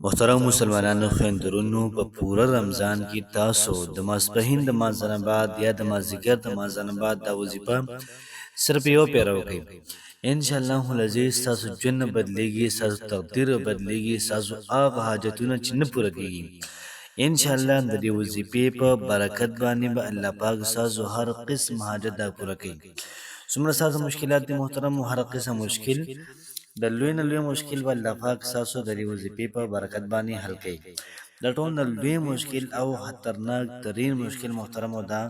محترم مسلمانانو خویندرونو په پوره رمضان کې تاسو د ماسپښین د مازدیګر نه بعد یا د مازدیګر د مازدیګر نه بعد دا وظیفه صرف یو پیره وکړئ. ان شاء الله العزیز ستاسو ژوند بدلیږي، ستاسو تقدیر بدلیږي، ستاسو هغه حاجتونه چې نه پوره کیږي ان شاء الله د دې وظیفې په برکت باندې به الله پاک ستاسو هر قسم حاجت دا پوره کوي. څومره ستاسو مشکلات دي محترم، هر قسم مشکل د لوی نه لوی مشکل به الله پاک ستاسو د دې وظیفې په برکت باندې حل کوي. د ټول نه لوی مشکل او خطرناک ترین مشکل محترم او دا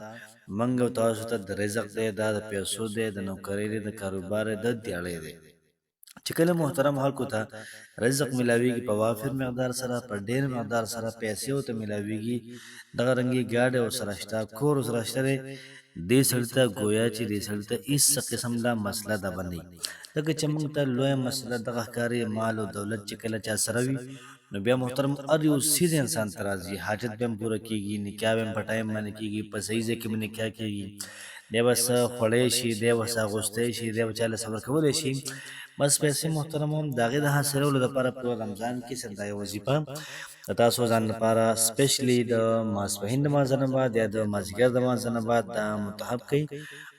منګ او تاسو ته د رزق دی، دا د پیسو دی، د نوکری دی، د کاروبار دی، د دیاړۍ دی. چې کله محترم خلکو ته رزق ملاویږي په وافر مقدار سره، په ډیر مقدار سره پیسې ورته ملاویږي، دغه رنګې ګاډی ورسره شته، کور ورسره شته دی، دې سړي ته ګویا چې دې سړي ته هېڅ قسم لا مسله ده به نه وي. ځکه چې موږ ته لویه مسله دغه ښکاري مال او دولت چې کله چا سره وي نو بیا محترم هر یو څیز انسان ته راځي، حاجت به هم پوره کېږي، نکاح به هم په ټایم باندې کېږي، په صحیح ځای کې به نکاح کېږي، دی به څه خوړی شي، دی به څه اغوستی شي، دی به چا له صبر کولی شي. بس پیسې محترم هم د هغې د حاصلولو لپاره په رمضان کې صرف دا یوه وظیفه د تاسو ځان لپاره سپیشلي د ماسپښین د لمانځه نه بعد یا د مازدیګر د لمانځه نه بعد دا متحب کوئ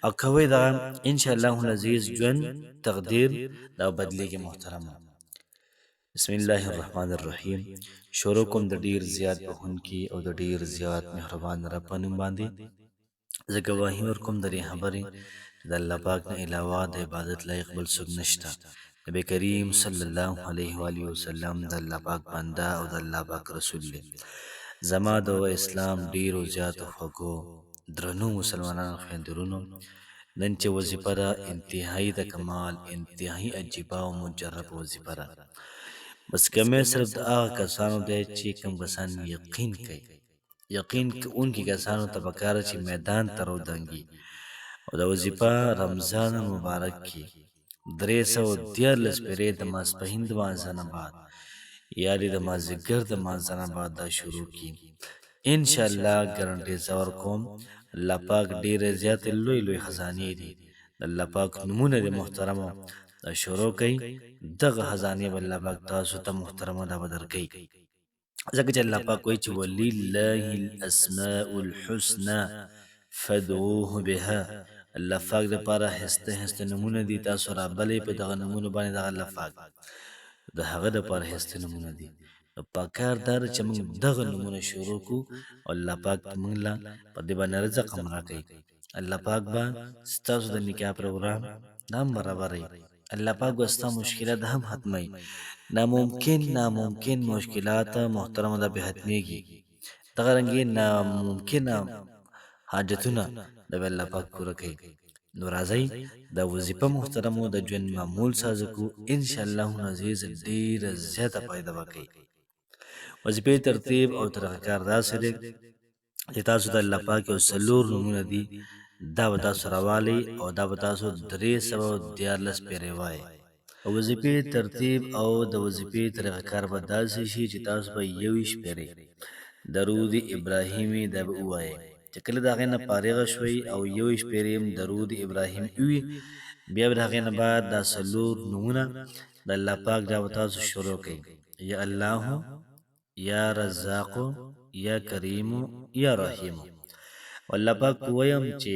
او کوئ دغه انشاءالله العزیز ژوند تقدیر دا بدلیږي محترمه. بسم الله الرحمن الرحیم. شروع کوم د ډیر زیات بخونکي او د ډیر زیات مهربان رب په نوم باندې. زه ګواهي ورکوم د دې خبرې چې د الله پاک نه علاوه د عبادت لایق بل څوک نشته. نبی کریم صلی الله علیه و آله وسلم د الله پاک بنده او د الله پاک رسول دی. زما د اسلام ډیرو زیاتو خوږو درنو مسلمانانو خویندرونو، نن چې وظیفه ده انتهایی د کمال، انتهایی عجیبه او مجرب وظیفه ده. بس کمی صرف د هغه کسانو دی چې کوم کسان یقین کوي، یقین کوونکي کسانو ته پکار چې میدان ته رودنګي او د وظیفه رمضان مبارک کې 314 پیرې د ماسپښین د لمانځه نه بعد یا د مازدیګر د لمانځه نه بعد دا شروع کړي. انشاءالله ګرنټي زه ورکوم الله پاک ډېرې زیاتې لوی لوی خزانې دي، د الله پاک نومونه د محترمو دا شروع کوي، دغه خزانې به الله پاک تاسو ته محترمه دا به درکوي. ځکه چې الله پاک وایي چې ولله الاسماء الحسنى فادعوه بها. الله پاک دپاره هسته هسته نومونه دي، تاسو رابلئ په دغه نومونو باندې دغه الله پاک د هغه دپاره هسته نومونه دي. نو پکار دا ده چې موږ دغه نومونه شروع کړو او الله پاک موږ له په دې باندې رزق هم راکوي. الله پاک به ستاسو د نکاح پروګرام دا هم برابروي، الله پاک به ستا مشکلات هم ختموي. ناممکن مشکلات محترمه دا به ختمیږي، دغه رنګې ناممکنه حاجتونه د به الله پاک پوره کوي. نو راځئ دا وظیفه محترمو د ژوند معمول سازه کړو، انشاءالله العزیز ډېره زیاته فایده به کوي. وظیفې ترتیب او طریقه کار داسې دی چې تاسو د الله پاک یو 4 نومونه دي، دا به تاسو راوالئ او دا به تاسو 314 پیرې وایئ. وظیفې ترتیب او د وظیفې طریقه کار به داسې شي چې تاسو به 21 پیرې درود ابراهیمي دا به ووایئ. چې کله د هغې نه فارغه شوئ او 21 پیرې هم درود ابراهیم وي، بیا به د هغې نه بعد دا 4 نومونه د الله پاک دا به تاسو شروع کوئ. یا الله، یا رزاق، یا کریم، یا رحیم. والله پاک ویم چې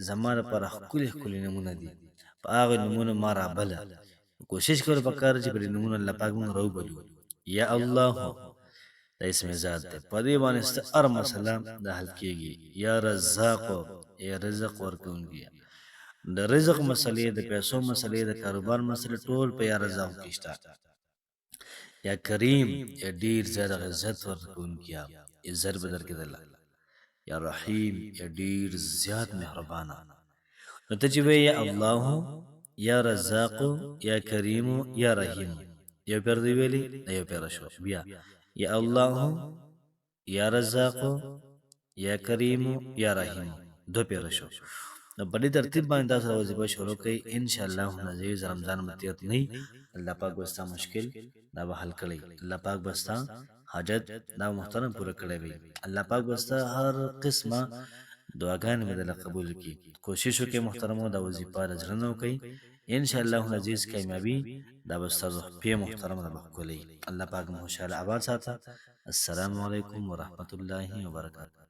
زما لپاره ښکلي ښکلي نومونه دي، په هغې نومونو ما رابله. کوشش کول پکار چې په دې نومونو الله پاک موږ راوبلو. یا الله دا اسم ذات دی، په دې باندې ستا هر مسله د حل کېږي. یا رزاق، یا رزق ورکوونکي، د رزق مسلې، د پیسو مسلې، د کاروبار مسلې ټول په یا رزاق کې شته. یا کریم، یا ډېر زیاته عزت ورکوونکي، عزت به درکېدله. یا رحیم، یا ډېر زیات مهربانه. نو ته چې وایې یا الله، یا رزاق، یا کریم، یا رحیم، یو پیر دی ویلي، دا یو پیره شو. بیا یا الله، یا رزاق، یا کریم، یا رحیم، 2 پیره شو. نو په دې ترتیب باندې تاسو وظیفه شروع کړئ، انشاءالله العزیز رمضان به تېر نه وي، الله پاک به ستا مشکل دا به حل کړی، الله پاک به ستا حاجت دا محترم پوره کړی وي، الله پاک به ستا هر قسمه دعاګانې به درله قبول کړي. کوشش وکړئ محترمو دا وظیفه د زړه نه وکړئ، ان شاء الله العزیز کامیابی دا به ستاسو په محترم د بخولي الله پاک مو خوشاله آباد ساته. السلام علیکم ورحمت الله وبرکاته.